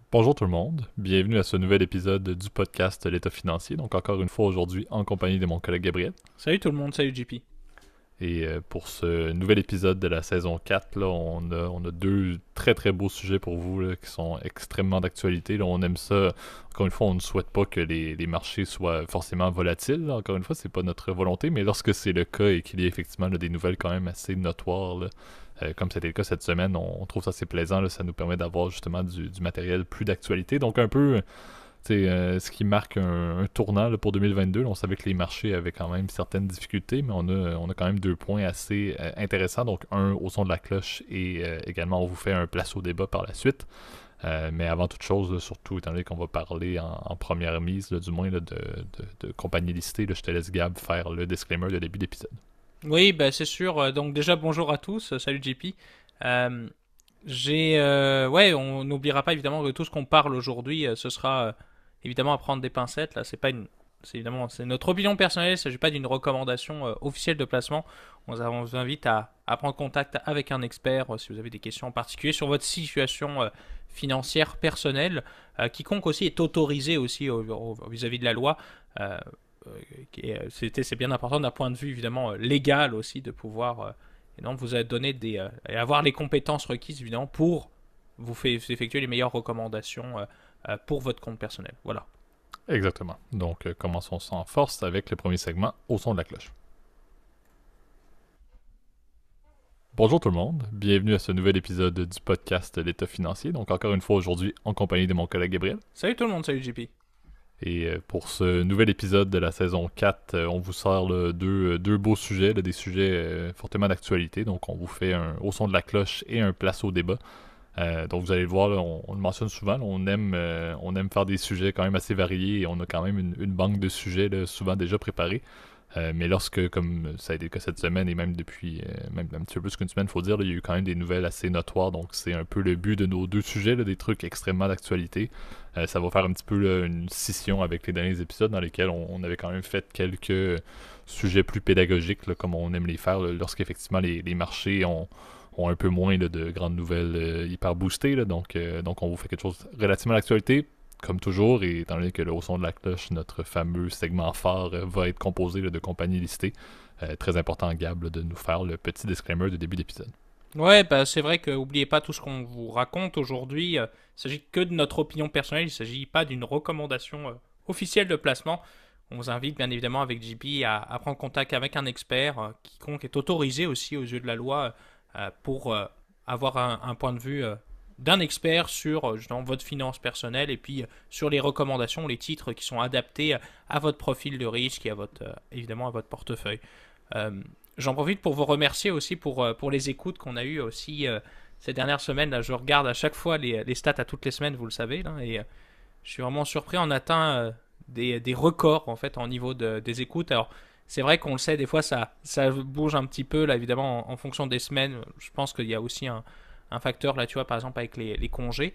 Bonjour tout le monde, bienvenue à ce nouvel épisode du podcast L'État financier. Donc encore une fois aujourd'hui en compagnie de mon collègue Gabriel. Salut tout le monde, salut JP. Et pour ce nouvel épisode de la saison 4, là, on a deux très très beaux sujets pour vous là, qui sont extrêmement d'actualité. Là, on aime ça. Encore une fois, on ne souhaite pas que les marchés soient forcément volatiles. Là. Encore une fois, c'est pas notre volonté, mais lorsque c'est le cas et qu'il y a effectivement là, des nouvelles quand même assez notoires, là, comme c'était le cas cette semaine, on trouve ça assez plaisant. Là, ça nous permet d'avoir justement du matériel plus d'actualité. Donc un peu ce qui marque un tournant là, pour 2022. Là, on savait que les marchés avaient quand même certaines difficultés, mais on a quand même deux points assez intéressants. Donc, un au son de la cloche et également, on vous fait un place au débat par la suite. Mais avant toute chose, là, surtout étant donné qu'on va parler en première mise, là, du moins là, de compagnie listée, là, je te laisse Gab faire le disclaimer de début d'épisode. Oui, bah c'est sûr. Donc déjà bonjour à tous, salut JP. Euh, ouais, on n'oubliera pas évidemment que tout ce qu'on parle aujourd'hui, ce sera évidemment à prendre des pincettes. Là, c'est évidemment, c'est notre opinion personnelle. Il ne s'agit pas d'une recommandation officielle de placement. On vous invite à prendre contact avec un expert si vous avez des questions en particulier sur votre situation financière personnelle. Quiconque aussi est autorisé aussi vis-à-vis de la loi. Euh, c'est bien important d'un point de vue évidemment légal aussi de pouvoir et donc vous donner et avoir les compétences requises évidemment pour effectuer les meilleures recommandations pour votre compte personnel. Voilà. Exactement. Donc, commençons sans force avec le premier segment au son de la cloche. Bonjour tout le monde, bienvenue à ce nouvel épisode du podcast L'État financier. Donc encore une fois aujourd'hui en compagnie de mon collègue Gabriel. Salut tout le monde, salut JP. Et pour ce nouvel épisode de la saison 4, on vous sort là, deux beaux sujets, là, des sujets fortement d'actualité. Donc on vous fait un au son de la cloche et un place au débat. Donc vous allez le voir, là, on le mentionne souvent, là, on aime faire des sujets quand même assez variés et on a quand même une banque de sujets là, souvent déjà préparés. Mais lorsque, comme ça a été le cas cette semaine et même depuis même un petit peu plus qu'une semaine, faut dire, là, il y a eu quand même des nouvelles assez notoires. Donc c'est un peu le but de nos deux sujets, là, des trucs extrêmement d'actualité. Ça va faire un petit peu là, une scission avec les derniers épisodes dans lesquels on avait quand même fait quelques sujets plus pédagogiques, là, comme on aime les faire, lorsqu'effectivement les marchés ont un peu moins là, de grandes nouvelles hyper boostées. Là, donc on vous fait quelque chose relativement à l'actualité comme toujours, et étant donné que le au son de la cloche, notre fameux segment phare va être composé là, de compagnies listées, très important, Gab, là, de nous faire le petit disclaimer de début d'épisode. Ouais, bah c'est vrai que n'oubliez pas tout ce qu'on vous raconte aujourd'hui. Il s'agit que de notre opinion personnelle, il ne s'agit pas d'une recommandation officielle de placement. On vous invite bien évidemment avec JP à prendre contact avec un expert, quiconque est autorisé aussi aux yeux de la loi pour avoir un point de vue d'un expert sur justement, votre finance personnelle et puis sur les recommandations, les titres qui sont adaptés à votre profil de risque et à évidemment à votre portefeuille. Euh, J'en profite pour vous remercier aussi pour les écoutes qu'on a eues aussi ces dernières semaines. Là, je regarde à chaque fois les stats à toutes les semaines, vous le savez, là, et je suis vraiment surpris. On atteint des records en fait en niveau des écoutes. Alors c'est vrai qu'on le sait, des fois ça bouge un petit peu là évidemment en fonction des semaines. Je pense qu'il y a aussi un facteur là, tu vois, par exemple avec les congés.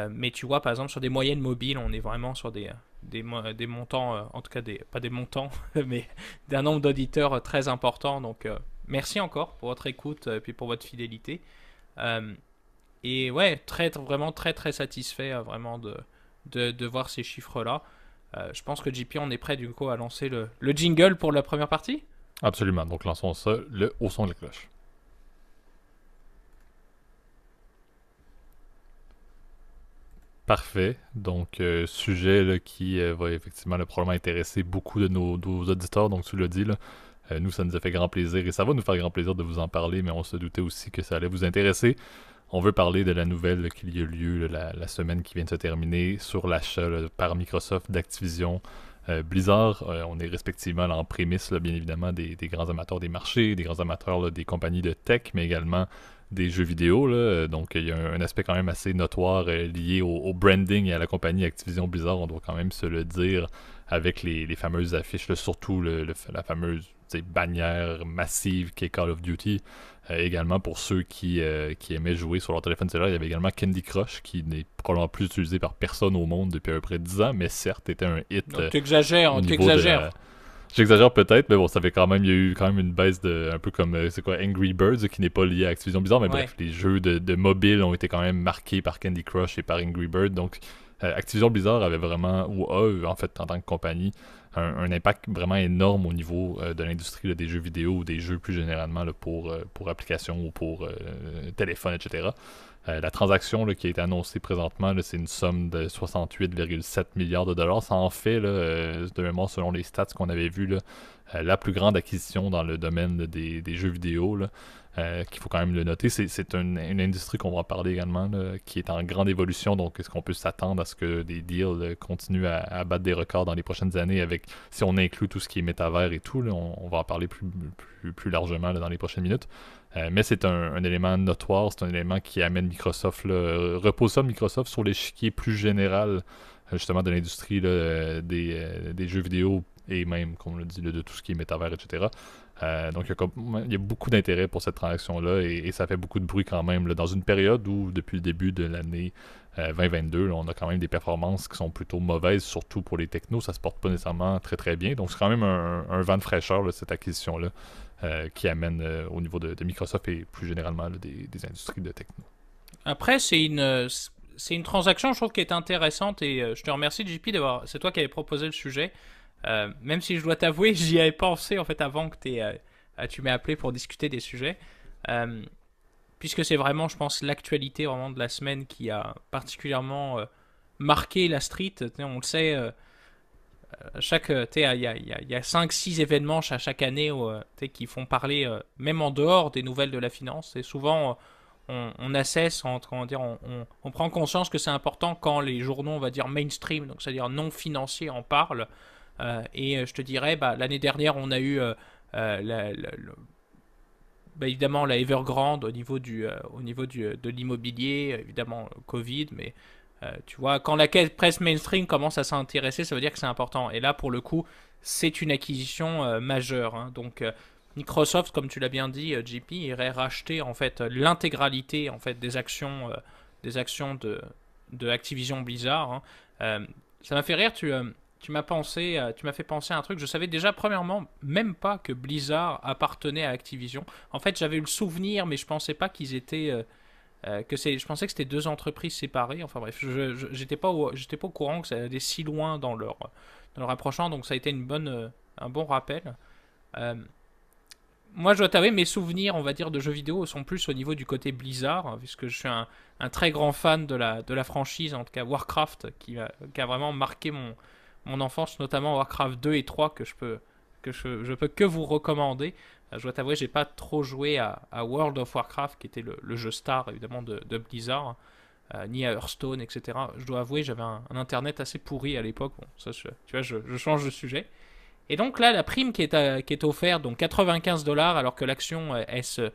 Mais tu vois, par exemple, sur des moyennes mobiles, on est vraiment sur des montants, en tout cas pas des montants, mais d'un nombre d'auditeurs très important. Donc, merci encore pour votre écoute et puis pour votre fidélité. Euh, et ouais, vraiment très très satisfait vraiment de voir ces chiffres-là. Je pense que JP, on est prêt du coup à lancer le jingle pour la première partie. Absolument, donc lançons ça, le au son de la cloche. Parfait. Donc, sujet là, qui va effectivement là, probablement intéresser beaucoup de nos auditeurs. Donc, tu l'as dit, là, nous, ça nous a fait grand plaisir et ça va nous faire grand plaisir de vous en parler, mais on se doutait aussi que ça allait vous intéresser. On veut parler de la nouvelle là, qu'il y a lieu là, la semaine qui vient de se terminer sur l'achat là, par Microsoft d'Activision Blizzard. On est respectivement là, en prémisse, là, bien évidemment, des grands amateurs des marchés, des grands amateurs là, des compagnies de tech, mais également des jeux vidéo. Là. Donc, il y a un aspect quand même assez notoire lié au branding et à la compagnie Activision Blizzard. On doit quand même se le dire avec les fameuses affiches, là, surtout la fameuse bannière massive qui est Call of Duty. Également pour ceux qui aimaient jouer sur leur téléphone cellulaire, il y avait également Candy Crush qui n'est probablement plus utilisé par personne au monde depuis à peu près 10 ans, mais certes était un hit Donc, tu exagères, au tu niveau de la, exagères. J'exagère peut-être, mais bon, ça fait quand même, il y a eu quand même une baisse de, un peu comme, c'est quoi, Angry Birds, qui n'est pas lié à Activision Blizzard, mais Ouais. bref, les jeux de mobile ont été quand même marqués par Candy Crush et par Angry Bird, donc Activision Blizzard avait vraiment, ou a, en fait, en tant que compagnie, un impact vraiment énorme au niveau de l'industrie là, des jeux vidéo ou des jeux plus généralement là, pour applications ou pour téléphone, etc. La transaction là, qui a été annoncée présentement, là, c'est une somme de 68,7 milliards de dollars. Ça en fait, là, de mémoire, selon les stats qu'on avait vues, là, la plus grande acquisition dans le domaine là, des jeux vidéo, là, qu'il faut quand même le noter. C'est une industrie qu'on va en parler également, là, qui est en grande évolution. Donc, est-ce qu'on peut s'attendre à ce que des deals continuent à battre des records dans les prochaines années avec, si on inclut tout ce qui est métavers et tout, là, on va en parler plus largement là, dans les prochaines minutes. Mais c'est un élément notoire, c'est un élément qui amène Microsoft, là, repose ça Microsoft sur l'échiquier plus général justement de l'industrie là, des jeux vidéo et même, comme on l'a dit, là, de tout ce qui est métavers, etc. Donc il y a beaucoup d'intérêt pour cette transaction-là et ça fait beaucoup de bruit quand même là, dans une période où depuis le début de l'année 2022, là, on a quand même des performances qui sont plutôt mauvaises, surtout pour les technos, ça se porte pas nécessairement très très bien. Donc c'est quand même un vent de fraîcheur là, cette acquisition-là qui amène au niveau de Microsoft et plus généralement là, des industries de techno. Après, c'est une transaction, je trouve, qui est intéressante et je te remercie, JP, d'avoir. C'est toi qui avais proposé le sujet. Même si je dois t'avouer, j'y avais pensé en fait avant que tu m'aies appelé pour discuter des sujets. Euh, Puisque c'est vraiment, je pense, l'actualité vraiment de la semaine qui a particulièrement marqué la street. On le sait, il y a 5-6 événements chaque année qui font parler, même en dehors des nouvelles de la finance. Et souvent, on assesse, on prend conscience que c'est important quand les journaux, on va dire mainstream, donc c'est-à-dire non financiers, en parlent. Je te dirais, l'année dernière, on a eu évidemment la Evergrande au niveau de l'immobilier, évidemment Covid, mais tu vois, quand la presse mainstream commence à s'intéresser, ça veut dire que c'est important. Et là, pour le coup, c'est une acquisition majeure. Hein. Donc, Microsoft, comme tu l'as bien dit, JP, irait racheter en fait l'intégralité en fait des actions de Activision Blizzard. Hein. Ça m'a fait rire. Tu m'as fait penser à un truc. Je savais déjà, premièrement, même pas que Blizzard appartenait à Activision. En fait, j'avais eu le souvenir, mais je pensais pas qu'ils étaient je pensais que c'était deux entreprises séparées. Enfin bref, j'étais pas au courant que ça allait si loin dans leur rapprochement, donc ça a été un bon rappel. Euh, Moi, je dois t'avouer, mes souvenirs, on va dire, de jeux vidéo sont plus au niveau du côté Blizzard, hein, puisque je suis un très grand fan de la franchise, en tout cas Warcraft, qui a vraiment marqué mon enfance, notamment Warcraft 2 et 3, je peux que vous recommander. Je dois t'avouer, j'ai pas trop joué à World of Warcraft, qui était le jeu star évidemment de Blizzard, ni à Hearthstone, etc. Je dois avouer, j'avais un internet assez pourri à l'époque. Bon, ça, tu vois, je change de sujet. Et donc là, la prime qui est offerte, donc 95 dollars, alors que l'action, elle se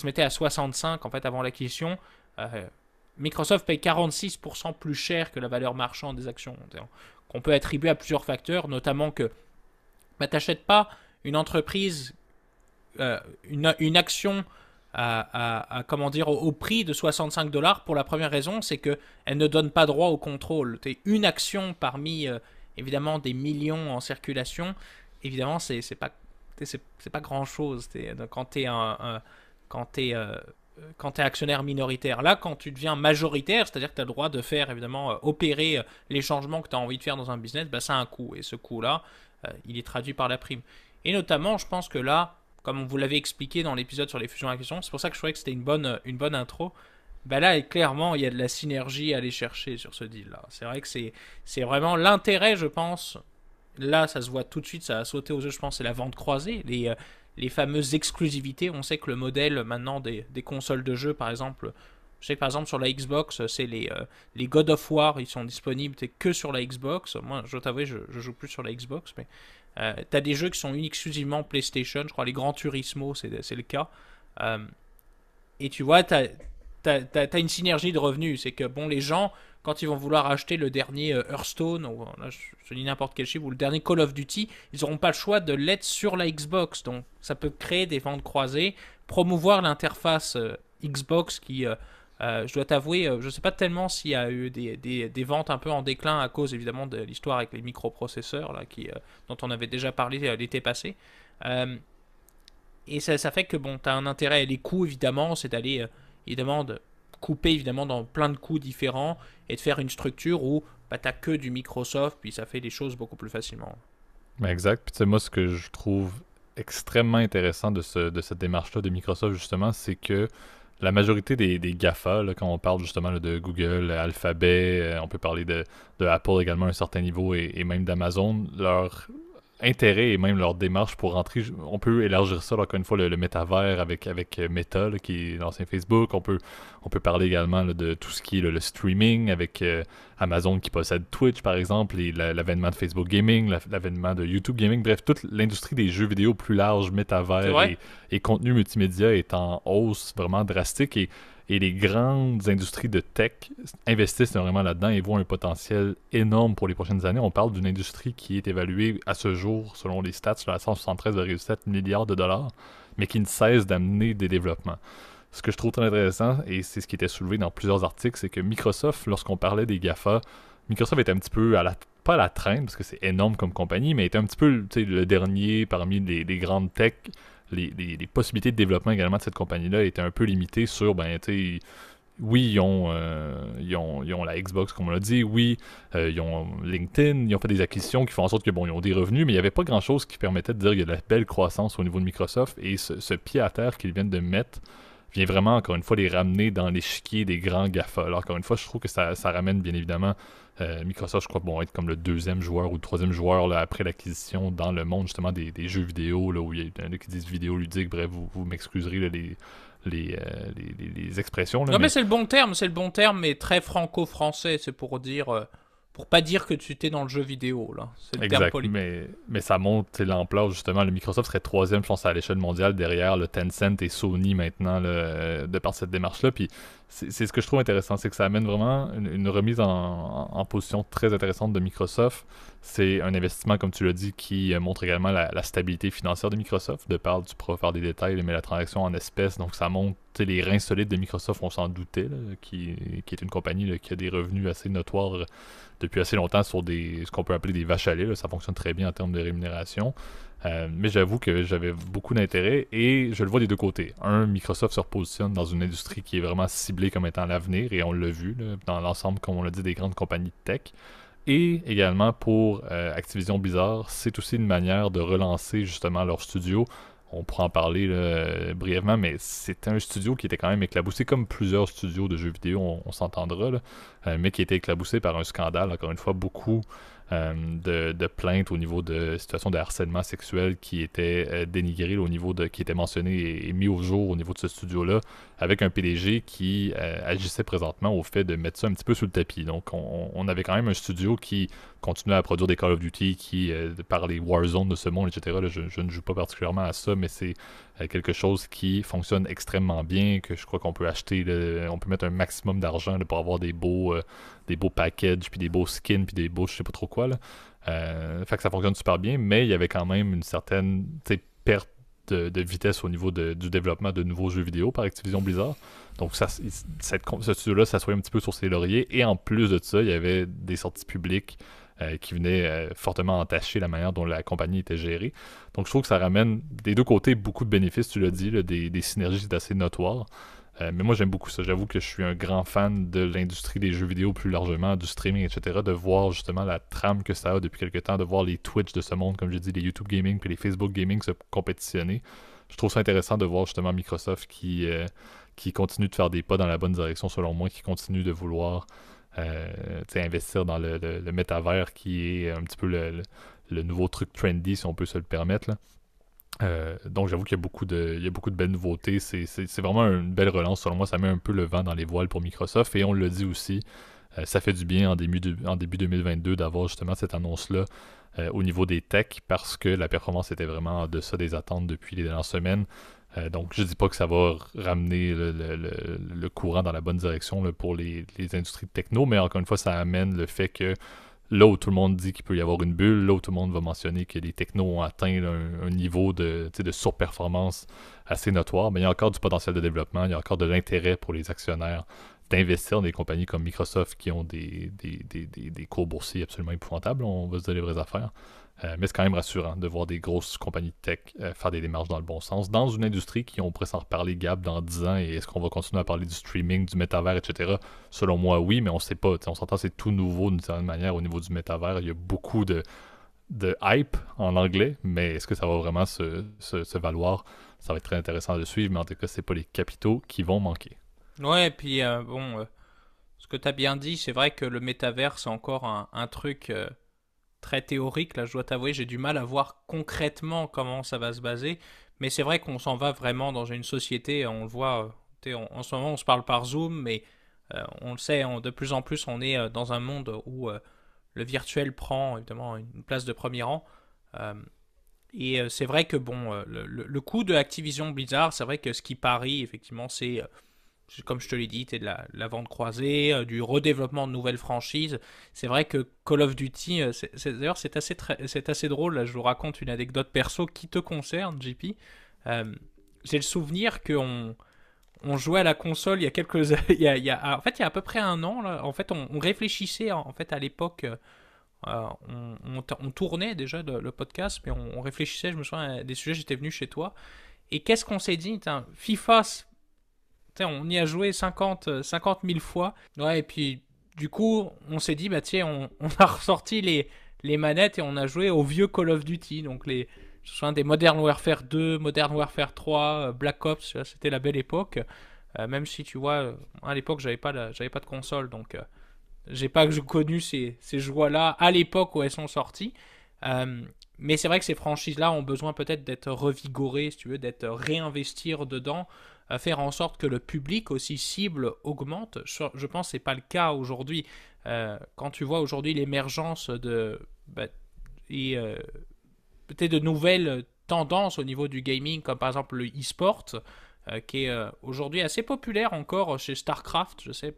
mettait à 65 en fait avant l'acquisition. euh, Microsoft paye 46% plus cher que la valeur marchande des actions. Qu'on peut attribuer à plusieurs facteurs, notamment que t'achètes pas une entreprise, une action comment dire, au prix de 65 dollars pour la première raison, c'est que elle ne donne pas droit au contrôle. T'es une action parmi évidemment des millions en circulation. Évidemment, c'est pas grand chose quand t'es quand t'es quand tu es actionnaire minoritaire. Là, quand tu deviens majoritaire, c'est-à-dire que tu as le droit de faire, évidemment, opérer les changements que tu as envie de faire dans un business, ça a un coût. Et ce coût-là, il est traduit par la prime. Et notamment, je pense que là, comme on vous l'avait expliqué dans l'épisode sur les fusions-acquisitions, c'est pour ça que je trouvais que c'était une bonne intro. Là, clairement, il y a de la synergie à aller chercher sur ce deal-là. C'est vrai que c'est vraiment l'intérêt, je pense. Là, ça se voit tout de suite, ça a sauté aux yeux, je pense, c'est la vente croisée. Les fameuses exclusivités. On sait que le modèle maintenant des consoles de jeux, par exemple, je sais que par exemple sur la Xbox, c'est les God of War, ils sont disponibles que sur la Xbox. Moi, je dois t'avouer, je joue plus sur la Xbox, mais t'as des jeux qui sont exclusivement PlayStation. Je crois les Gran Turismo, c'est le cas. Euh, et tu vois, t'as une synergie de revenus. C'est que bon, les gens, quand ils vont vouloir acheter le dernier Hearthstone, ou là, je dis n'importe quel chiffre, ou le dernier Call of Duty, ils n'auront pas le choix de l'être sur la Xbox. Donc ça peut créer des ventes croisées, promouvoir l'interface Xbox qui Je dois t'avouer, je ne sais pas tellement s'il y a eu des ventes un peu en déclin à cause évidemment de l'histoire avec les microprocesseurs là, dont on avait déjà parlé l'été passé. Euh, et ça fait que bon, tu as un intérêt. Et les coûts évidemment, c'est d'aller évidemment de couper évidemment dans plein de coûts différents et de faire une structure où bah, tu n'as que du Microsoft, puis ça fait les choses beaucoup plus facilement. Ben, exact. Puis tu sais, moi, ce que je trouve extrêmement intéressant de cette démarche-là de Microsoft, justement, c'est que la majorité des GAFA, là, quand on parle justement là, de Google, Alphabet, on peut parler de Apple également à un certain niveau et même d'Amazon, leur intérêt et même leur démarche pour rentrer, on peut élargir ça, là, encore une fois, le métavers avec Meta, là, qui est l'ancien Facebook. On peut parler également là, de tout ce qui est le streaming avec Amazon qui possède Twitch, par exemple, et l'avènement de Facebook Gaming, l'avènement de YouTube Gaming. Bref, toute l'industrie des jeux vidéo plus large, C'est métavers vrai? et contenu multimédia est en hausse vraiment drastique et les grandes industries de tech investissent vraiment là-dedans et voient un potentiel énorme pour les prochaines années. On parle d'une industrie qui est évaluée à ce jour, selon les stats, à 173,7 milliards de dollars, mais qui ne cesse d'amener des développements. Ce que je trouve très intéressant, et c'est ce qui était soulevé dans plusieurs articles, c'est que Microsoft, lorsqu'on parlait des GAFA, Microsoft était un petit peu pas à la traîne, parce que c'est énorme comme compagnie, mais était un petit peu le dernier parmi les grandes tech. Les possibilités de développement également de cette compagnie-là étaient un peu limitées sur, ben, tu sais, oui, ils ont la Xbox, comme on l'a dit. Oui, ils ont LinkedIn. Ils ont fait des acquisitions qui font en sorte que, bon, ils ont des revenus, mais il n'y avait pas grand-chose qui permettait de dire qu'il y a de la belle croissance au niveau de Microsoft. Et ce pied à terre qu'ils viennent de mettre vient vraiment, encore une fois, les ramener dans l'échiquier des grands GAFA. Alors, encore une fois, je trouve que ça ramène, bien évidemment, Microsoft, je crois, vont être comme le deuxième joueur ou le troisième joueur là, après l'acquisition dans le monde, justement, des jeux vidéo, là, où il y a qui disent vidéo ludique. Bref, vous m'excuserez, là, les expressions, là, Non mais mais c'est le bon terme, mais très franco-français, c'est pour dire, pour pas dire que tu t'es dans le jeu vidéo là. C'est le terme exact, poli. mais ça montre tu sais, l'ampleur, justement. Le Microsoft serait troisième, je pense, à l'échelle mondiale derrière le Tencent et Sony maintenant, là, de par cette démarche-là. Puis c'est ce que je trouve intéressant, c'est que ça amène vraiment une remise en position très intéressante de Microsoft. C'est un investissement, comme tu l'as dit, qui montre également la stabilité financière de Microsoft. De par, tu pourras faire des détails, mais la transaction en espèces, donc ça montre tu sais, les reins solides de Microsoft, on s'en doutait, là, qui est une compagnie là, qui a des revenus assez notoires depuis assez longtemps sur ce qu'on peut appeler des vaches à lait. Là. Ça fonctionne très bien en termes de rémunération. Mais j'avoue que j'avais beaucoup d'intérêt et je le vois des deux côtés. Un, Microsoft se repositionne dans une industrie qui est vraiment ciblée comme étant l'avenir et on l'a vu là, dans l'ensemble, comme on l'a dit, des grandes compagnies de tech. Et également pour Activision Blizzard, c'est aussi une manière de relancer justement leur studio. On pourra en parler là, brièvement, mais c'était un studio qui était quand même éclaboussé, comme plusieurs studios de jeux vidéo, on s'entendra, là, mais qui était éclaboussé par un scandale, encore une fois, beaucoup de plaintes au niveau de situations de harcèlement sexuel qui étaient dénigrées là, au niveau qui étaient mentionnées et mis au jour au niveau de ce studio-là, avec un PDG qui agissait présentement au fait de mettre ça un petit peu sous le tapis. Donc on avait quand même un studio qui continuait à produire des Call of Duty, qui, par les Warzone de ce monde, etc., là, je ne joue pas particulièrement à ça, mais c'est quelque chose qui fonctionne extrêmement bien, que je crois qu'on peut acheter, on peut mettre un maximum d'argent là, pour avoir des beaux packages, puis des beaux skins, puis des beaux je sais pas trop quoi. Là. Fait que ça fonctionne super bien, mais il y avait quand même une certaine perte de vitesse au niveau du développement de nouveaux jeux vidéo par Activision Blizzard. Donc ce studio-là s'assoyait un petit peu sur ses lauriers, et en plus de ça, il y avait des sorties publiques qui venaient fortement entacher la manière dont la compagnie était gérée. Donc je trouve que ça ramène des deux côtés beaucoup de bénéfices, tu l'as dit, là, des synergies assez notoires. Mais moi j'aime beaucoup ça. J'avoue que je suis un grand fan de l'industrie des jeux vidéo plus largement, du streaming, etc. De voir justement la trame que ça a depuis quelques temps, de voir les Twitch de ce monde, comme j'ai dit, les YouTube Gaming puis les Facebook Gaming se compétitionner. Je trouve ça intéressant de voir justement Microsoft qui continue de faire des pas dans la bonne direction selon moi, qui continue de vouloir investir dans le métavers qui est un petit peu le nouveau truc trendy si on peut se le permettre là. Donc j'avoue qu'il y a beaucoup de belles nouveautés. C'est vraiment une belle relance. Selon moi, ça met un peu le vent dans les voiles pour Microsoft. Et on le dit aussi, ça fait du bien en début 2022 d'avoir justement cette annonce-là au niveau des techs parce que la performance était vraiment en deçà des attentes depuis les dernières semaines. Donc je dis pas que ça va ramener le courant dans la bonne direction là, pour les industries de techno, mais encore une fois, ça amène le fait que là où tout le monde dit qu'il peut y avoir une bulle, là où tout le monde va mentionner que les technos ont atteint là, un niveau de surperformance assez notoire, mais il y a encore du potentiel de développement, il y a encore de l'intérêt pour les actionnaires d'investir dans des compagnies comme Microsoft qui ont des cours boursiers absolument épouvantables, on va se dire les vraies affaires. Mais c'est quand même rassurant de voir des grosses compagnies de tech faire des démarches dans le bon sens, dans une industrie qui, on pourrait s'en reparler, Gab, dans 10 ans, et est-ce qu'on va continuer à parler du streaming, du métavers, etc. Selon moi, oui, mais on sait pas. On s'entend, c'est tout nouveau d'une certaine manière au niveau du métavers. Il y a beaucoup de hype en anglais, mais est-ce que ça va vraiment se valoir? Ça va être très intéressant de suivre, mais en tout cas, c'est pas les capitaux qui vont manquer. Ouais, et puis ce que tu as bien dit, c'est vrai que le métavers, c'est encore un truc très théorique. Là, je dois t'avouer, j'ai du mal à voir concrètement comment ça va se baser. Mais c'est vrai qu'on s'en va vraiment dans une société, on le voit, en ce moment, on se parle par Zoom, mais on le sait, de plus en plus, on est dans un monde où le virtuel prend évidemment une place de premier rang. Euh, et c'est vrai que bon, le coût de Activision Blizzard, c'est vrai que ce qui parie, effectivement, c'est comme je te l'ai dit, c'est de la vente croisée, du redéveloppement de nouvelles franchises. C'est vrai que Call of Duty, d'ailleurs c'est assez drôle, là, je vous raconte une anecdote perso qui te concerne, JP. Euh, j'ai le souvenir qu'on on jouait à la console il y a quelques en fait il y a à peu près un an là, en fait on réfléchissait en fait à l'époque on tournait déjà le podcast mais on réfléchissait, je me souviens à des sujets, j'étais venu chez toi et qu'est-ce qu'on s'est dit, FIFA, on y a joué 50 000 fois. Ouais, et puis, du coup, on s'est dit, bah tiens, on a ressorti les manettes et on a joué au vieux Call of Duty. Donc, je me souviens des Modern Warfare 2, Modern Warfare 3, Black Ops, c'était la belle époque. Même si, tu vois, à l'époque, j'avais pas de console. Donc, j'ai pas connu ces joies-là à l'époque où elles sont sorties. Mais c'est vrai que ces franchises-là ont besoin peut-être d'être revigorées, si tu veux, d'être réinvestir dedans, à faire en sorte que le public aussi cible augmente. Je pense que c'est pas le cas aujourd'hui. Quand tu vois aujourd'hui l'émergence et peut-être de nouvelles tendances au niveau du gaming, comme par exemple le e-sport, qui est aujourd'hui assez populaire encore chez StarCraft, je sais,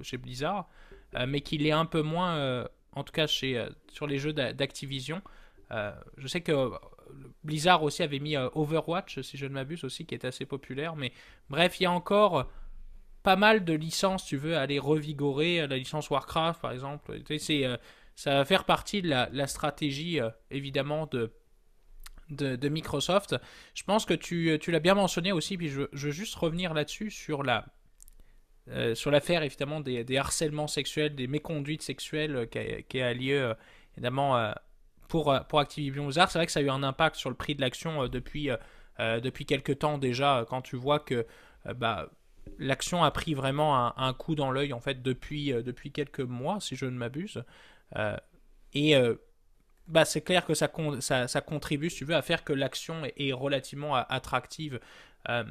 chez Blizzard, mais qu'il est un peu moins, en tout cas sur les jeux d'Activision. Je sais que Blizzard aussi avait mis Overwatch, si je ne m'abuse aussi, qui est assez populaire. Mais bref, il y a encore pas mal de licences, tu veux, aller revigorer. La licence Warcraft, par exemple. Ça va faire partie de la stratégie, évidemment, de Microsoft. Je pense que tu l'as bien mentionné aussi, puis je veux juste revenir là-dessus sur l'affaire, évidemment, des harcèlements sexuels, des méconduites sexuelles qui a lieu, évidemment, pour Activision Blizzard. C'est vrai que ça a eu un impact sur le prix de l'action depuis quelques temps déjà, quand tu vois que l'action a pris vraiment un coup dans l'œil en fait depuis quelques mois, si je ne m'abuse. Euh, et c'est clair que ça contribue, si tu veux, à faire que l'action est relativement attractive. Euh,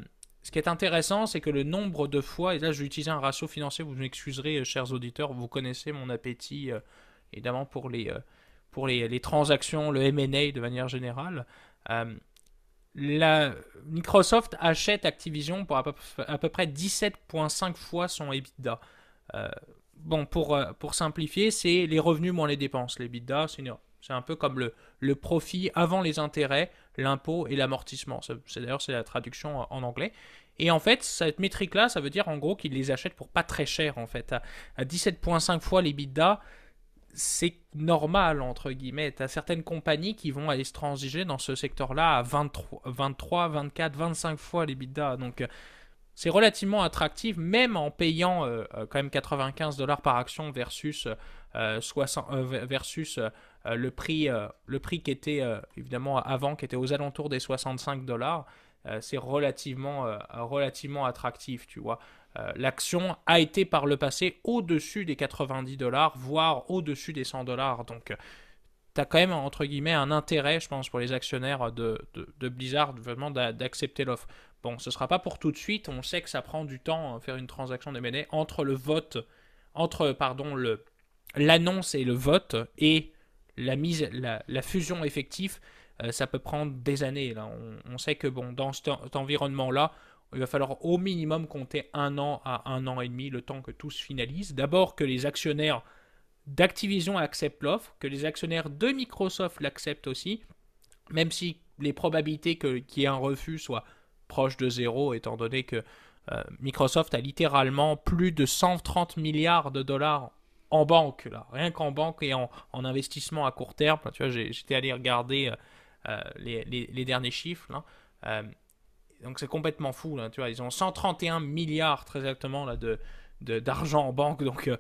Ce qui est intéressant, c'est que le nombre de fois, et là je vais utiliser un ratio financier, vous m'excuserez, chers auditeurs, vous connaissez mon appétit, évidemment, pour les transactions, le M&A de manière générale. Euh, Microsoft achète Activision pour à peu près 17,5 fois son EBITDA. Euh, bon, pour simplifier, c'est les revenus moins les dépenses. L'EBITDA, c'est un peu comme le profit avant les intérêts, l'impôt et l'amortissement. D'ailleurs, c'est la traduction en anglais. Et en fait, cette métrique-là, ça veut dire en gros qu'ils les achètent pour pas très cher. En fait, à 17,5 fois l'EBITDA, c'est normal, entre guillemets. Tu as certaines compagnies qui vont aller se transiger dans ce secteur-là à 23, 24, 25 fois l'EBITDA. Donc, c'est relativement attractif, même en payant quand même 95 dollars par action versus, le prix qui était évidemment avant, qui était aux alentours des 65 dollars. C'est relativement attractif, tu vois. L'action a été par le passé au-dessus des 90 dollars, voire au-dessus des 100 dollars. Donc, tu as quand même, entre guillemets, un intérêt, je pense, pour les actionnaires de Blizzard, vraiment d'accepter l'offre. Bon, ce ne sera pas pour tout de suite. On sait que ça prend du temps faire une transaction d'M&A entre l'annonce et le vote et la fusion effective. Ça peut prendre des années. Là. On sait que bon, dans cet environnement-là, il va falloir au minimum compter 1 an à 1 an et demi, le temps que tout se finalise. D'abord que les actionnaires d'Activision acceptent l'offre, que les actionnaires de Microsoft l'acceptent aussi, même si les probabilités qu'il y ait un refus soient proches de zéro, étant donné que Microsoft a littéralement plus de 130 milliards de dollars en banque, là, rien qu'en banque et en investissement à court terme. Tu vois, j'étais allé regarder les derniers chiffres. Là. Donc c'est complètement fou. Là, tu vois, ils ont 131 milliards très exactement là, d'argent en banque. Donc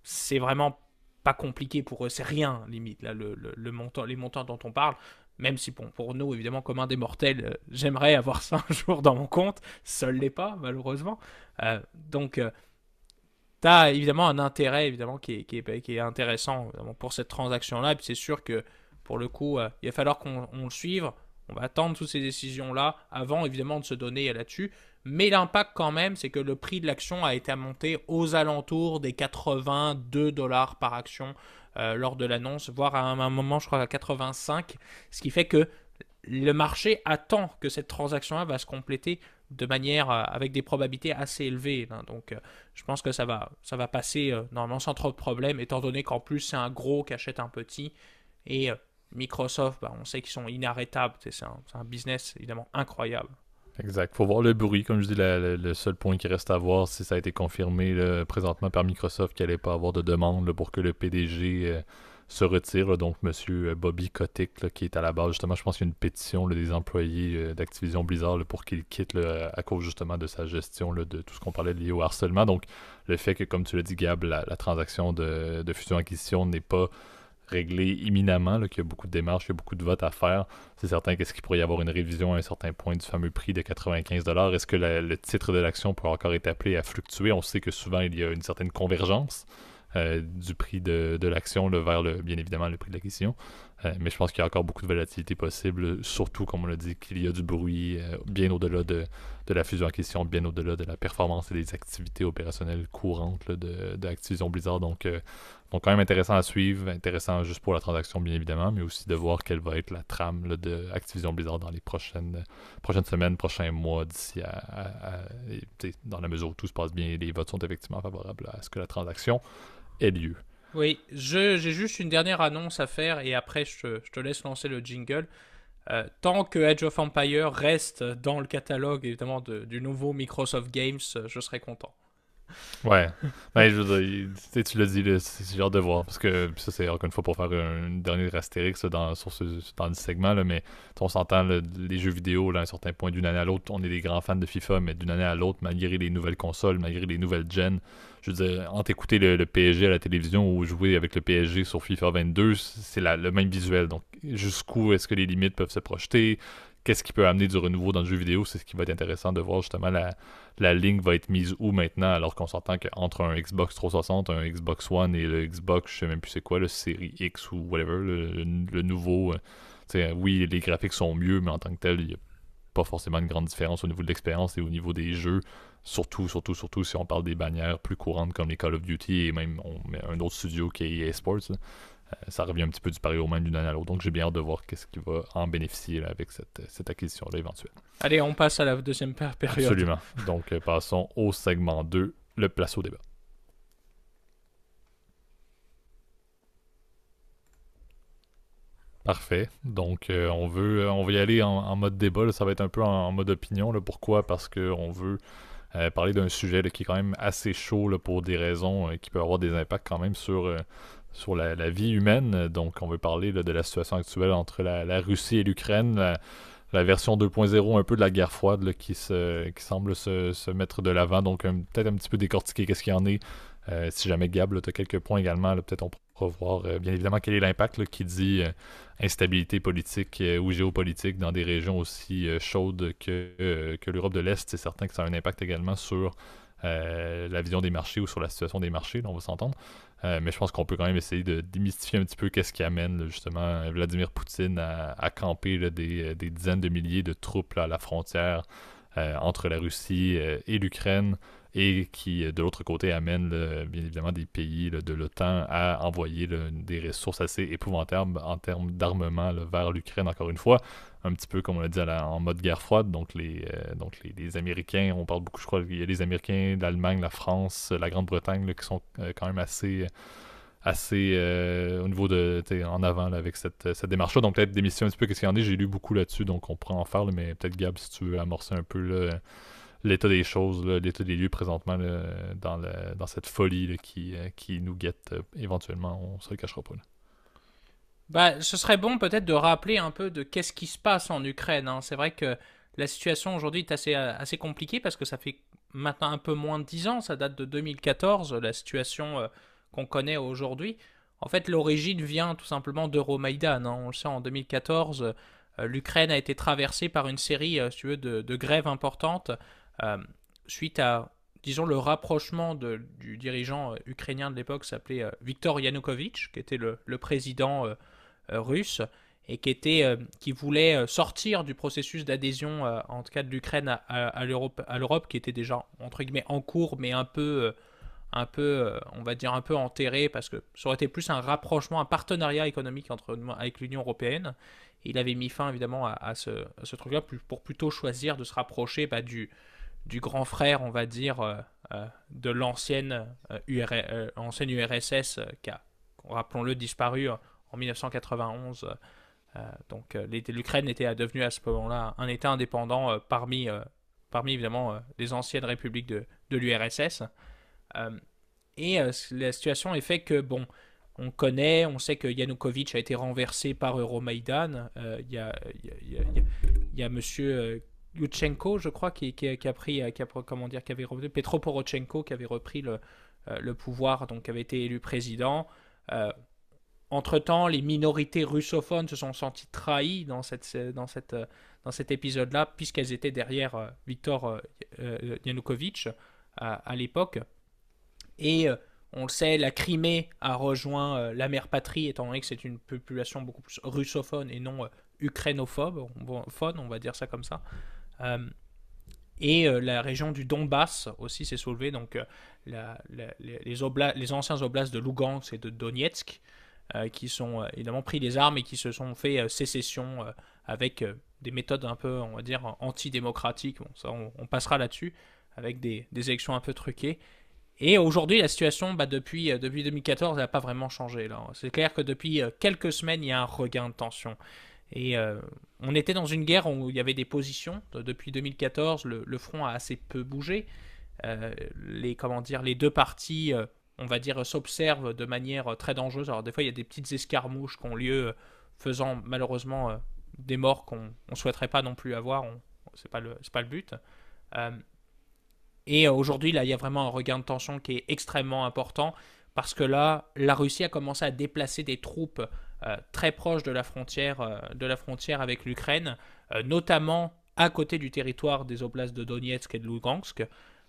c'est vraiment pas compliqué pour eux. C'est rien, limite, là, les montants dont on parle. Même si pour nous, évidemment, commun des mortels, j'aimerais avoir ça un jour dans mon compte. Ça ne l'est pas, malheureusement. Donc, tu as évidemment un intérêt évidemment, qui est intéressant évidemment, pour cette transaction-là. Et puis c'est sûr que, pour le coup, il va falloir qu'on le suive. On va attendre toutes ces décisions-là avant, évidemment, de se donner là-dessus. Mais l'impact, quand même, c'est que le prix de l'action a été monté aux alentours des 82 dollars par action lors de l'annonce, voire à un moment, je crois, à 85. Ce qui fait que le marché attend que cette transaction-là va se compléter de manière avec des probabilités assez élevées. Hein. Donc, je pense que ça va passer normalement sans trop de problèmes, étant donné qu'en plus, c'est un gros qui achète un petit. Et Microsoft, on sait qu'ils sont inarrêtables. C'est un business évidemment incroyable. Exact. Faut voir le bruit. Comme je dis, le seul point qui reste à voir, si ça a été confirmé là, présentement par Microsoft qu'il n'allait pas avoir de demande là, pour que le PDG se retire. Là. Donc, monsieur Bobby Kotick, là, qui est à la base, justement, je pense qu'il y a une pétition là, des employés d'Activision Blizzard là, pour qu'il quitte là, à cause justement de sa gestion là, de tout ce qu'on parlait lié au harcèlement. Donc, le fait que, comme tu l'as dit, Gab, la transaction de fusion-acquisition n'est pas réglé imminemment, là, qu'il y a beaucoup de démarches, qu'il y a beaucoup de votes à faire. C'est certain qu'est-ce qu'il pourrait y avoir une révision à un certain point du fameux prix de 95$. Est-ce que le titre de l'action pourrait encore être appelé à fluctuer? On sait que souvent, il y a une certaine convergence du prix de l'action là, vers, bien évidemment, le prix de l'acquisition. Mais je pense qu'il y a encore beaucoup de volatilité possible, surtout, comme on l'a dit, qu'il y a du bruit bien au-delà de la fusion en question, bien au-delà de la performance et des activités opérationnelles courantes là, de Activision Blizzard. Donc, quand même intéressant à suivre, intéressant juste pour la transaction, bien évidemment, mais aussi de voir quelle va être la trame là, de Activision Blizzard dans les prochaines semaines, prochains mois, d'ici dans la mesure où tout se passe bien et les votes sont effectivement favorables à ce que la transaction ait lieu. Oui, j'ai juste une dernière annonce à faire et après je te laisse lancer le jingle. Tant que Age of Empires reste dans le catalogue évidemment du nouveau Microsoft Games, je serai content. Ouais, je veux dire, tu l'as dit, là, c'est genre de voir, parce que ça c'est encore une fois pour faire une dernière astérix dans le segment, là, mais on s'entend, là, les jeux vidéo, là, à un certain point, d'une année à l'autre, on est des grands fans de FIFA, mais d'une année à l'autre, malgré les nouvelles consoles, malgré les nouvelles gens, je veux dire, entre écouter le PSG à la télévision ou jouer avec le PSG sur FIFA 22, c'est le même visuel, donc jusqu'où est-ce que les limites peuvent se projeter? Qu'est-ce qui peut amener du renouveau dans le jeu vidéo? C'est ce qui va être intéressant de voir justement la ligne va être mise où maintenant, alors qu'on s'entend qu'entre un Xbox 360, un Xbox One et le Xbox, je sais même plus c'est quoi, le Série X ou whatever, le nouveau, oui, les graphiques sont mieux, mais en tant que tel, il n'y a pas forcément une grande différence au niveau de l'expérience et au niveau des jeux. Surtout si on parle des bannières plus courantes comme les Call of Duty et même on met un autre studio qui est EA Sports. Là. Ça revient un petit peu du pari au même d'une année à l'autre. Donc j'ai bien hâte de voir qu'est-ce qui va en bénéficier là, avec cette acquisition-là éventuelle. Allez, on passe à la deuxième période. Absolument. Donc passons au segment 2, le place au débat. Parfait. Donc on va y aller en mode débat. Là. Ça va être un peu en mode opinion. Là. Pourquoi? Parce qu'on veut parler d'un sujet là, qui est quand même assez chaud là, pour des raisons qui peuvent avoir des impacts quand même sur la vie humaine. Donc, on veut parler là, de la situation actuelle entre la Russie et l'Ukraine, la version 2.0 un peu de la guerre froide là, qui semble se mettre de l'avant. Donc, peut-être un petit peu décortiquer qu'est-ce qu'il y en est. Si jamais Gab, tu as quelques points également, là, peut-être on pourra voir bien évidemment quel est l'impact là, qui dit instabilité politique ou géopolitique dans des régions aussi chaudes que l'Europe de l'Est. C'est certain que ça a un impact également sur la vision des marchés ou sur la situation des marchés, là, on va s'entendre. Mais je pense qu'on peut quand même essayer de démystifier un petit peu qu'est-ce qui amène là, justement Vladimir Poutine à camper là, des dizaines de milliers de troupes là, à la frontière entre la Russie et l'Ukraine, et qui, de l'autre côté, amène là, bien évidemment des pays là, de l'OTAN à envoyer là, des ressources assez épouvantables en termes d'armement là, vers l'Ukraine, encore une fois. Un petit peu comme on l'a dit en mode guerre froide. Donc les Américains, on parle beaucoup, je crois, il y a les Américains, l'Allemagne, la France, la Grande-Bretagne là, qui sont quand même assez assez au niveau de en avant là, avec cette démarche-là. Donc peut-être démystifier un petit peu qu'est-ce qu'il y en a. J'ai lu beaucoup là-dessus, donc on pourra en faire, là, mais peut-être Gab, si tu veux amorcer un peu là, l'état des choses, là, l'état des lieux présentement là, dans cette folie là, qui nous guette éventuellement, on se le cachera pas. Là. Bah, ce serait bon peut-être de rappeler un peu de qu'est-ce qui se passe en Ukraine, hein. C'est vrai que la situation aujourd'hui est assez compliquée parce que ça fait maintenant un peu moins de 10 ans, ça date de 2014, la situation qu'on connaît aujourd'hui. En fait, l'origine vient tout simplement d'Euromaïdan, hein. On le sait, en 2014, l'Ukraine a été traversée par une série, si tu veux, de grèves importantes euh, suite à, disons, le rapprochement du dirigeant ukrainien de l'époque, s'appelait Viktor Yanukovych, qui était le président russe et qui voulait sortir du processus d'adhésion, en tout cas de l'Ukraine à l'Europe, qui était déjà entre guillemets en cours, mais on va dire un peu enterré, parce que ça aurait été plus un rapprochement, un partenariat économique avec l'Union européenne. Et il avait mis fin évidemment à ce truc-là pour plutôt choisir de se rapprocher du grand frère, on va dire, de l'ancienne ancienne URSS qui a, rappelons-le, disparu en 1991. Donc l'Ukraine était devenue à ce moment-là un État indépendant parmi évidemment les anciennes républiques de l'URSS. Et la situation est fait que, bon, on sait que Yanukovych a été renversé par Euromaïdan. Il y a monsieur Yushchenko, je crois, qui a pris, comment dire, qui avait repris, Petro Poroshenko, qui avait repris le pouvoir, donc qui avait été élu président. Euh, Entre-temps, les minorités russophones se sont senties trahies dans cet épisode-là, puisqu'elles étaient derrière Viktor Yanukovych à l'époque. Et on le sait, la Crimée a rejoint la mère patrie, étant donné que c'est une population beaucoup plus russophone et non ukrainophobe, on va dire ça comme ça. Euh, et la région du Donbass aussi s'est soulevée, donc les anciens oblasts de Lugansk et de Donetsk, qui sont évidemment pris les armes et qui se sont fait sécession avec des méthodes un peu, on va dire, antidémocratiques. Bon, ça, on passera là-dessus, avec des élections un peu truquées. Et aujourd'hui, la situation, depuis 2014, elle n'a pas vraiment changé. Là. C'est clair que depuis quelques semaines, il y a un regain de tension. Et on était dans une guerre où il y avait des positions. Depuis 2014, le front a assez peu bougé. Les deux parties, on va dire, s'observent de manière très dangereuse. Alors des fois, il y a des petites escarmouches qui ont lieu, faisant malheureusement des morts qu'on ne souhaiterait pas non plus avoir. C'est pas le but. Et aujourd'hui, là, il y a vraiment un regain de tension qui est extrêmement important, parce que là, la Russie a commencé à déplacer des troupes très proches de la frontière avec l'Ukraine, notamment à côté du territoire des oblasts de Donetsk et de Lugansk,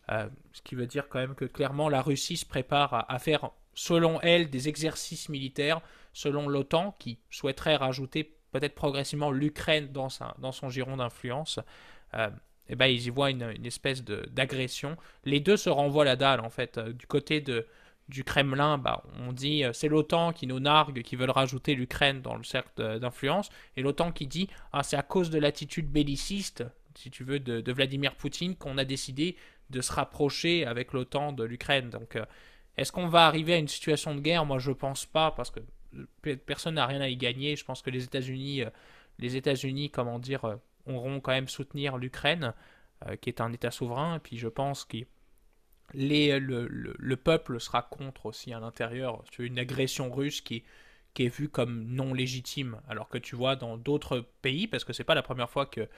ce qui veut dire quand même que clairement la Russie se prépare à faire, selon elle, des exercices militaires, selon l'OTAN, qui souhaiterait rajouter peut-être progressivement l'Ukraine dans son giron d'influence. Et ben, ils y voient une espèce d'agression. Les deux se renvoient la dalle, en fait. Du côté du Kremlin, on dit c'est l'OTAN qui nous nargue, qui veulent rajouter l'Ukraine dans le cercle d'influence, et l'OTAN qui dit c'est à cause de l'attitude belliciste, si tu veux, de Vladimir Poutine qu'on a décidé de se rapprocher avec l'OTAN de l'Ukraine. Donc, est-ce qu'on va arriver à une situation de guerre? Moi, je pense pas, parce que personne n'a rien à y gagner. Je pense que les États-Unis, comment dire, auront quand même soutenir l'Ukraine, qui est un État souverain. Et puis je pense que le peuple sera contre aussi à l'intérieur. Une agression russe qui est vue comme non légitime. Alors que tu vois dans d'autres pays, parce que c'est pas la première fois que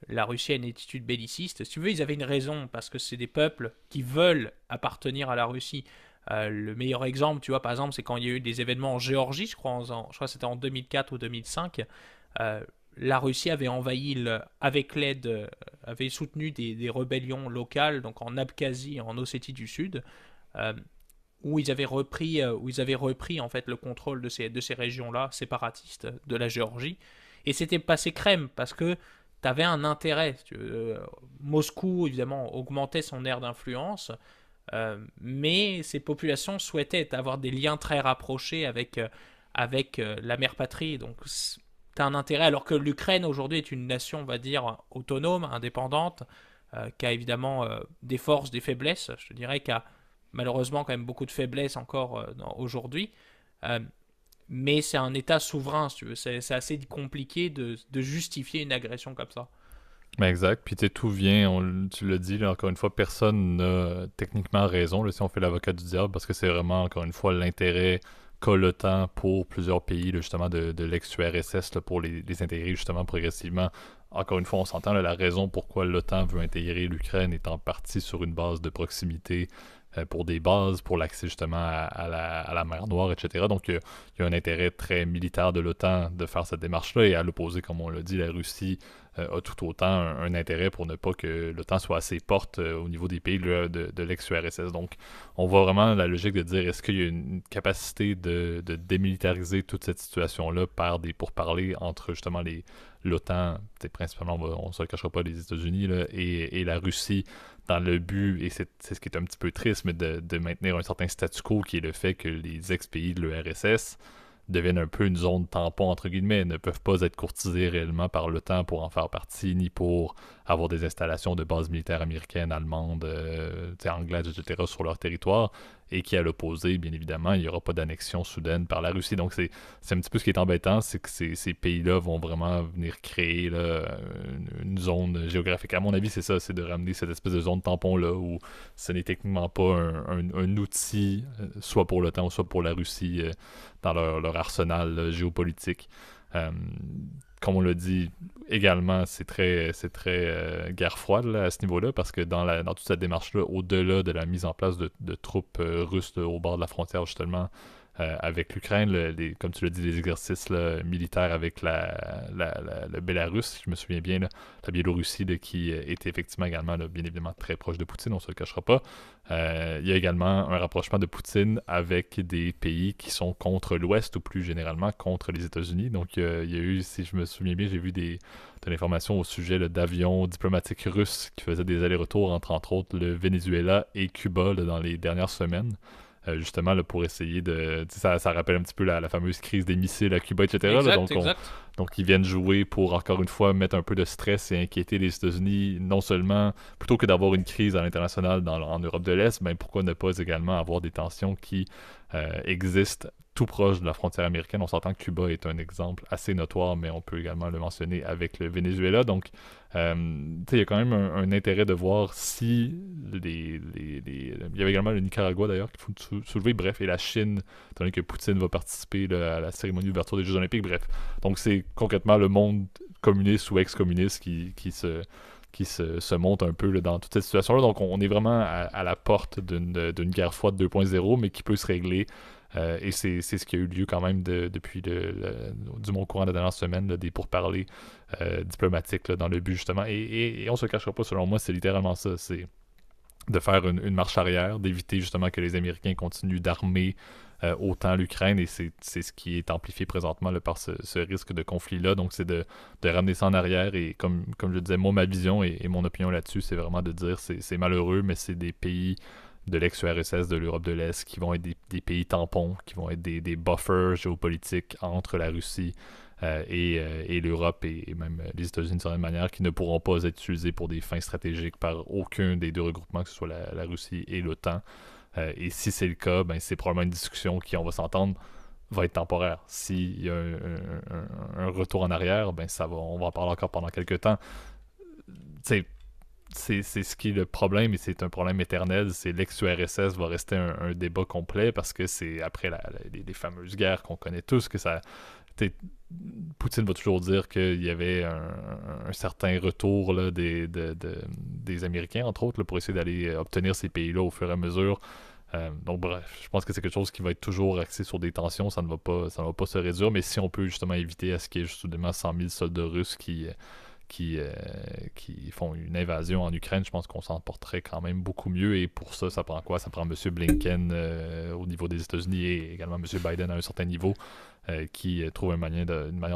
la Russie a une attitude belliciste. Si tu veux, ils avaient une raison, parce que c'est des peuples qui veulent appartenir à la Russie. Le meilleur exemple, tu vois, par exemple, c'est quand il y a eu des événements en Géorgie, je crois que c'était en 2004 ou 2005. La Russie avait avec l'aide, avait soutenu des rébellions locales, donc en Abkhazie et en Ossétie du Sud, où ils avaient repris en fait le contrôle de ces régions-là séparatistes de la Géorgie. Et c'était passé crème, parce que tu avais un intérêt. Moscou, évidemment, augmentait son aire d'influence, mais ces populations souhaitaient avoir des liens très rapprochés avec la mère patrie. Donc, tu as un intérêt, alors que l'Ukraine aujourd'hui est une nation, on va dire, autonome, indépendante, qui a évidemment des forces, des faiblesses. Je te dirais qu'il y a malheureusement quand même beaucoup de faiblesses encore aujourd'hui. Euh, mais c'est un État souverain, si tu veux. C'est assez compliqué de justifier une agression comme ça. Ben exact. Puis tu sais, tout vient, tu l'as dit, là, encore une fois, personne n'a techniquement raison là, si on fait l'avocat du diable, parce que c'est vraiment, encore une fois, l'intérêt qu'a l'OTAN pour plusieurs pays, là, justement, de l'ex-URSS, là, pour les intégrer, justement, progressivement. Encore une fois, on s'entend, là, la raison pourquoi l'OTAN veut intégrer l'Ukraine est en partie sur une base de proximité pour des bases, pour l'accès justement à la mer Noire, etc. Donc, il y a un intérêt très militaire de l'OTAN de faire cette démarche-là, et à l'opposé, comme on l'a dit, la Russie a tout autant un intérêt pour ne pas que l'OTAN soit assez forte au niveau des pays de l'ex-URSS. Donc, on voit vraiment la logique de dire est-ce qu'il y a une capacité de démilitariser toute cette situation-là par des pourparlers entre justement l'OTAN, principalement, on ne se le cachera pas, les États-Unis là, et la Russie, dans le but, et c'est ce qui est un petit peu triste, mais de maintenir un certain statu quo qui est le fait que les ex-pays de l'URSS deviennent un peu une zone tampon, entre guillemets, ne peuvent pas être courtisés réellement par l'OTAN pour en faire partie, ni pour avoir des installations de bases militaires américaines, allemandes, anglaises, etc. sur leur territoire, et qui, à l'opposé, bien évidemment, il n'y aura pas d'annexion soudaine par la Russie. Donc, c'est un petit peu ce qui est embêtant, c'est que ces pays-là vont vraiment venir créer là, une zone géographique. À mon avis, c'est ça, c'est de ramener cette espèce de zone tampon-là, où ce n'est techniquement pas un outil, soit pour l'OTAN ou soit pour la Russie, dans leur arsenal géopolitique. Euh, Comme on l'a dit également, c'est très guerre froide là, à ce niveau-là, parce que dans toute cette démarche-là, au-delà de la mise en place de troupes russes là, au bord de la frontière, justement, avec l'Ukraine, comme tu l'as dit, les exercices là, militaires avec le Bélarus, si je me souviens bien, là, la Biélorussie, là, qui est effectivement également, là, bien évidemment, très proche de Poutine, on ne se le cachera pas. Il y a également un rapprochement de Poutine avec des pays qui sont contre l'Ouest, ou plus généralement contre les États-Unis. Donc, il y a eu, si je me souviens bien, j'ai vu de l'information au sujet là, d'avions diplomatiques russes qui faisaient des allers-retours entre autres, le Venezuela et Cuba là, dans les dernières semaines. Justement là, pour essayer de... Ça rappelle un petit peu la fameuse crise des missiles à Cuba, etc. Là, Exact, exact. donc ils viennent jouer pour, encore une fois, mettre un peu de stress et inquiéter les États-Unis, non seulement, plutôt que d'avoir une crise à l'international en Europe de l'Est, ben pourquoi ne pas également avoir des tensions qui existent tout proche de la frontière américaine. On s'entend que Cuba est un exemple assez notoire, mais on peut également le mentionner avec le Venezuela. Donc, il y a quand même un intérêt de voir si il y avait également le Nicaragua d'ailleurs qu'il faut soulever, bref, et la Chine, étant donné que Poutine va participer là, à la cérémonie d'ouverture des Jeux Olympiques, bref. Donc c'est concrètement le monde communiste ou ex-communiste qui se monte un peu là, dans toute cette situation-là. Donc on est vraiment à la porte d'une guerre froide 2.0, mais qui peut se régler. Et c'est ce qui a eu lieu quand même depuis du moins au courant de la dernière semaine, là, des pourparlers diplomatiques là, dans le but justement. Et on se cachera pas, selon moi, c'est littéralement ça. C'est de faire une marche arrière, d'éviter justement que les Américains continuent d'armer autant l'Ukraine, et c'est ce qui est amplifié présentement là, par ce risque de conflit-là. Donc c'est de ramener ça en arrière, et comme je disais, moi, ma vision et mon opinion là-dessus, c'est vraiment de dire c'est malheureux, mais c'est des pays de l'ex-URSS, de l'Europe de l'Est, qui vont être des pays tampons, qui vont être des buffers géopolitiques entre la Russie et l'Europe, et même les États-Unis d'une certaine manière, qui ne pourront pas être utilisés pour des fins stratégiques par aucun des deux regroupements, que ce soit la Russie et l'OTAN. Et si c'est le cas, ben, c'est probablement une discussion qui, on va s'entendre, va être temporaire. S'il y a un retour en arrière, ben on va en parler encore pendant quelques temps. C'est ce qui est le problème, et c'est un problème éternel. C'est l'ex-URSS va rester un débat complet, parce que c'est après les fameuses guerres qu'on connaît tous que ça... Poutine va toujours dire qu'il y avait un certain retour là, des Américains, entre autres, là, pour essayer d'aller obtenir ces pays-là au fur et à mesure. Donc bref, je pense que c'est quelque chose qui va être toujours axé sur des tensions, ça ne va pas se réduire, mais si on peut justement éviter à ce qu'il y ait justement 100 000 soldats russes qui font une invasion en Ukraine, je pense qu'on s'en porterait quand même beaucoup mieux. Et pour ça, ça prend quoi? Ça prend M. Blinken au niveau des États-Unis, et également M. Biden à un certain niveau, qui trouve une manière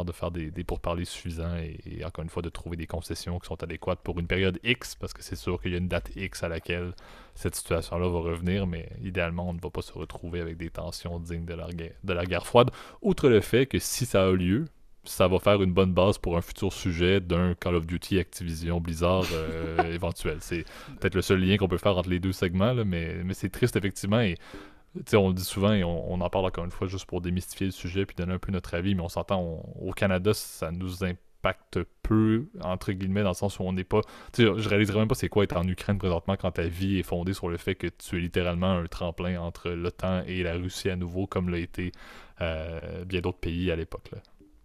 de faire des pourparlers suffisants, et encore une fois de trouver des concessions qui sont adéquates pour une période X, parce que c'est sûr qu'il y a une date X à laquelle cette situation-là va revenir, mais idéalement, on ne va pas se retrouver avec des tensions dignes de la guerre froide, outre le fait que si ça a lieu, ça va faire une bonne base pour un futur sujet d'un Call of Duty Activision Blizzard éventuel. C'est peut-être le seul lien qu'on peut faire entre les deux segments, là, mais c'est triste effectivement, et sais, on le dit souvent et on en parle encore une fois juste pour démystifier le sujet puis donner un peu notre avis, mais on s'entend, au Canada, ça nous impacte peu, entre guillemets, dans le sens où on n'est pas... Tu sais, je réaliserais même pas c'est quoi être en Ukraine présentement quand ta vie est fondée sur le fait que tu es littéralement un tremplin entre l'OTAN et la Russie à nouveau, comme l'a été bien d'autres pays à l'époque, là.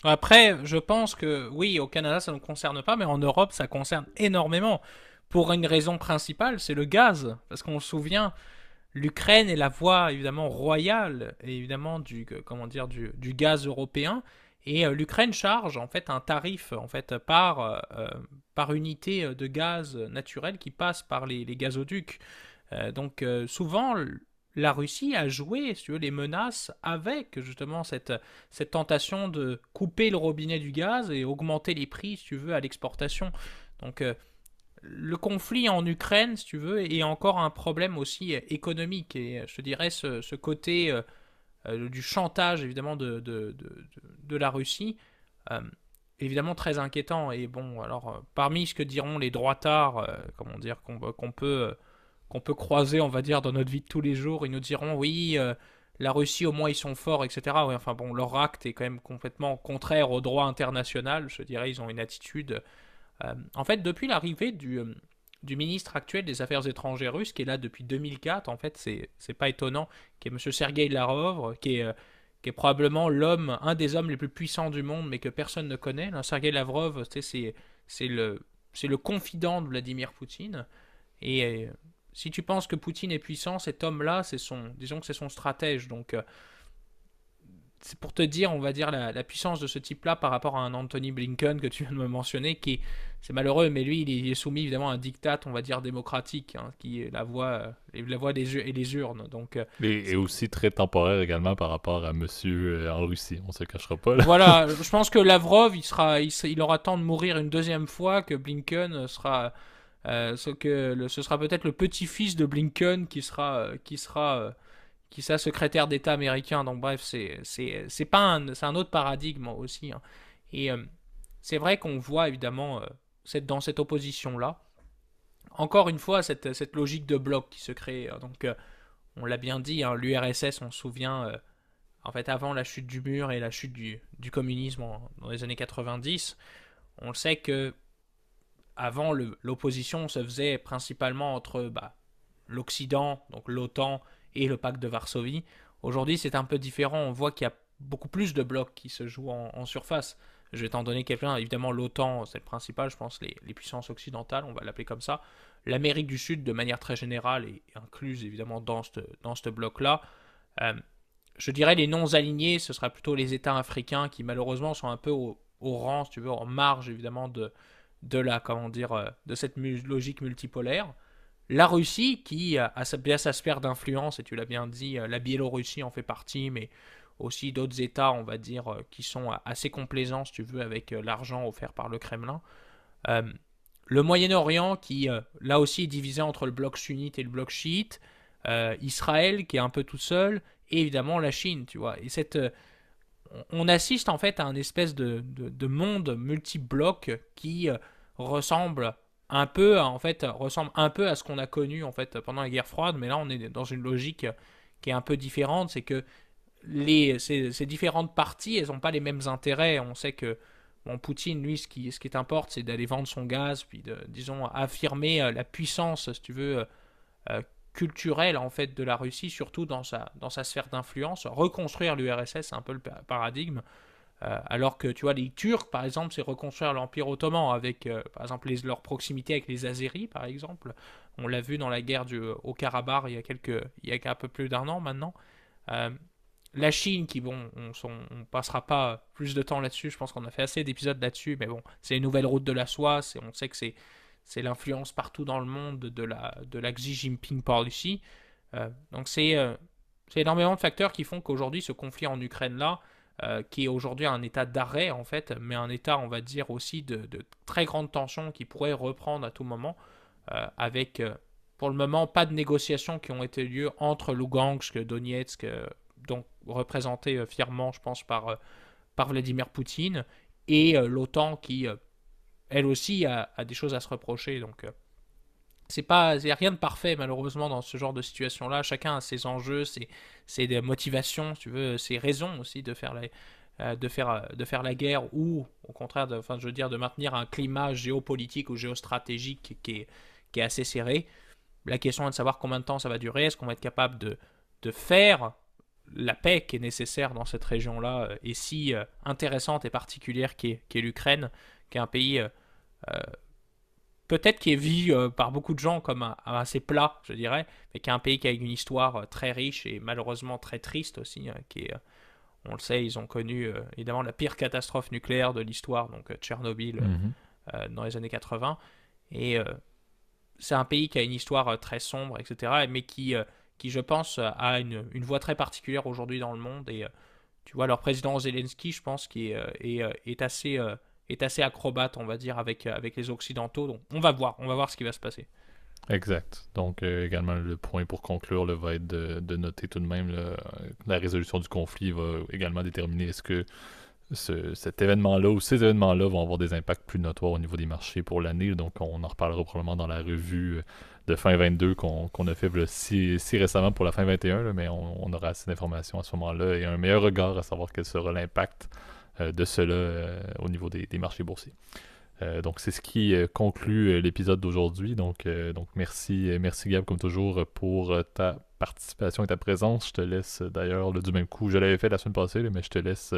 Après, je pense que oui, au Canada, ça ne nous concerne pas, mais en Europe, ça concerne énormément. Pour une raison principale, c'est le gaz. Parce qu'on se souvient, l'Ukraine est la voie évidemment royale, et évidemment comment dire, du gaz européen. Et l'Ukraine charge en fait un tarif en fait par unité de gaz naturel qui passe par les gazoducs. Donc souvent, la Russie a joué, si tu veux, les menaces avec justement cette tentation de couper le robinet du gaz et augmenter les prix, si tu veux, à l'exportation. Donc le conflit en Ukraine, si tu veux, est encore un problème aussi économique. Et je te dirais ce côté du chantage, évidemment, de la Russie, euh, évidemment très inquiétant. Et bon, alors, parmi ce que diront les droitards, comment dire, qu'on peut croiser, on va dire, dans notre vie de tous les jours, ils nous diront, oui, la Russie, au moins, ils sont forts, etc. Ouais, enfin bon, leur acte est quand même complètement contraire au droit international. Je dirais, ils ont une attitude en fait, depuis l'arrivée du ministre actuel des Affaires étrangères russe, qui est là depuis 2004, en fait, c'est pas étonnant, qui est M. Sergei Lavrov, qui est probablement un des hommes les plus puissants du monde, mais que personne ne connaît. Là, Sergei Lavrov, c'est le confident de Vladimir Poutine. Et si tu penses que Poutine est puissant, cet homme-là, disons que c'est son stratège. Donc, c'est pour te dire, on va dire, la puissance de ce type-là par rapport à un Anthony Blinken que tu viens de me mentionner, c'est malheureux, mais lui, il est soumis évidemment à un diktat, on va dire, démocratique, hein, qui est la voix et les urnes. Donc, Et aussi très temporaire également par rapport à monsieur en Russie, on se le cachera pas, là. voilà, je pense que Lavrov, il aura temps de mourir une deuxième fois, que Blinken sera... ce sera peut-être le petit-fils de Blinken qui sera secrétaire d'État américain. Donc bref, c'est un autre paradigme aussi, hein. Et c'est vrai qu'on voit évidemment dans cette opposition-là, encore une fois, cette logique de bloc qui se crée. Donc on l'a bien dit, hein, l'URSS, on se souvient, en fait, avant la chute du mur et la chute du communisme dans les années 90, on sait que avant l'opposition se faisait principalement entre l'Occident, donc l'OTAN, et le pacte de Varsovie. Aujourd'hui, c'est un peu différent. On voit qu'il y a beaucoup plus de blocs qui se jouent en surface. Je vais t'en donner quelques-uns. Évidemment, l'OTAN, c'est le principal, je pense, les puissances occidentales, on va l'appeler comme ça. L'Amérique du Sud, de manière très générale, est incluse évidemment dans ce bloc-là. Euh, je dirais les non-alignés, ce sera plutôt les États africains qui, malheureusement, sont un peu au rang, si tu veux, en marge, évidemment, de cette logique multipolaire. La Russie, qui a bien sa sphère d'influence, et tu l'as bien dit, la Biélorussie en fait partie, mais aussi d'autres États, on va dire, qui sont assez complaisants, si tu veux, avec l'argent offert par le Kremlin. Euh, le Moyen-Orient, qui là aussi est divisé entre le bloc sunnite et le bloc chiite. Israël, qui est un peu tout seul. Et évidemment la Chine, tu vois. Et on assiste en fait à un espèce de monde multi-bloc qui ressemble ressemble un peu à ce qu'on a connu en fait pendant la guerre froide, mais là on est dans une logique qui est un peu différente, c'est que ces différentes parties, elles n'ont pas les mêmes intérêts. On sait que Poutine, lui, ce qui t'importe, c'est d'aller vendre son gaz, puis disons, affirmer la puissance, si tu veux, euh, culturelle en fait de la Russie, surtout dans sa sphère d'influence. Reconstruire l'URSS, c'est un peu le paradigme. Alors que tu vois, les Turcs, par exemple, c'est reconstruire l'Empire ottoman avec, par exemple, leur proximité avec les Azéris, par exemple. On l'a vu dans la guerre au Karabakh il y a un peu plus d'un an maintenant. Euh, la Chine, qui bon, on passera pas plus de temps là-dessus. Je pense qu'on a fait assez d'épisodes là-dessus, mais bon, c'est les nouvelles routes de la soie. On sait que c'est l'influence partout dans le monde de la Xi Jinping policy. Donc c'est énormément de facteurs qui font qu'aujourd'hui, ce conflit en Ukraine là, qui est aujourd'hui un état d'arrêt en fait, mais un état, on va dire aussi de très grande tension qui pourrait reprendre à tout moment, avec pour le moment pas de négociations qui ont été lieu entre Lugansk, Donetsk, donc représenté fièrement, je pense, par Vladimir Poutine, et l'OTAN qui, elle aussi, a des choses à se reprocher. Donc y a rien de parfait malheureusement dans ce genre de situation-là. Chacun a ses enjeux, ses motivations, si tu veux, ses raisons aussi de faire de faire la guerre ou au contraire, je veux dire, de maintenir un climat géopolitique ou géostratégique qui est assez serré. La question est de savoir combien de temps ça va durer. Est-ce qu'on va être capable de faire la paix qui est nécessaire dans cette région-là et si intéressante et particulière qui est l'Ukraine, qui est un pays peut-être qui est vu par beaucoup de gens comme assez plat, je dirais, mais qui est un pays qui a une histoire très riche et malheureusement très triste aussi, on le sait, ils ont connu évidemment la pire catastrophe nucléaire de l'histoire, donc Tchernobyl Mhm. dans les années 80, et c'est un pays qui a une histoire très sombre, etc., mais qui je pense, a une voix très particulière aujourd'hui dans le monde, et tu vois, leur président Zelensky, je pense, est assez acrobate, on va dire, avec les Occidentaux. Donc, on va voir ce qui va se passer. Exact. Donc, également, le point pour conclure là, va être de noter tout de même là, la résolution du conflit va également déterminer est-ce que cet événement-là ou ces événements-là vont avoir des impacts plus notoires au niveau des marchés pour l'année. Donc, on en reparlera probablement dans la revue de fin 22 qu'on a fait là, si récemment pour la fin 21, là, mais on aura assez d'informations à ce moment-là et un meilleur regard à savoir quel sera l'impact de cela au niveau des marchés boursiers. Donc c'est ce qui conclut l'épisode d'aujourd'hui. Donc merci Gab comme toujours pour ta participation et ta présence. Je te laisse d'ailleurs du même coup, je l'avais fait la semaine passée, là, mais je te laisse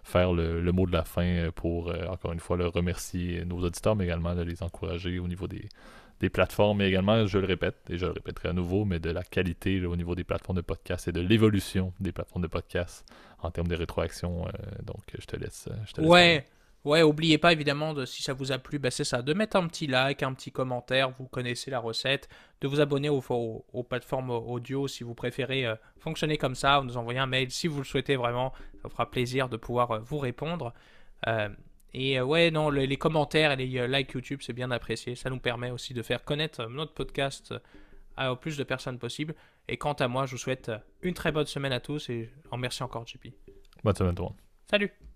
faire le mot de la fin pour encore une fois remercier nos auditeurs, mais également de les encourager au niveau des plateformes, mais également, je le répète, et je le répéterai à nouveau, mais de la qualité là, au niveau des plateformes de podcast et de l'évolution des plateformes de podcast en termes de rétroaction. Donc je te laisse parler. Ouais, ouais, oubliez pas évidemment, si ça vous a plu, c'est ça, de mettre un petit like, un petit commentaire, vous connaissez la recette, de vous abonner aux plateformes audio si vous préférez fonctionner comme ça, ou nous envoyer un mail si vous le souhaitez vraiment, ça vous fera plaisir de pouvoir vous répondre. Euh, ouais, non, les commentaires et les likes YouTube, c'est bien apprécié. Ça nous permet aussi de faire connaître notre podcast au plus de personnes possible. Et quant à moi, je vous souhaite une très bonne semaine à tous et en merci encore, JP. Bonne semaine, toi. Salut!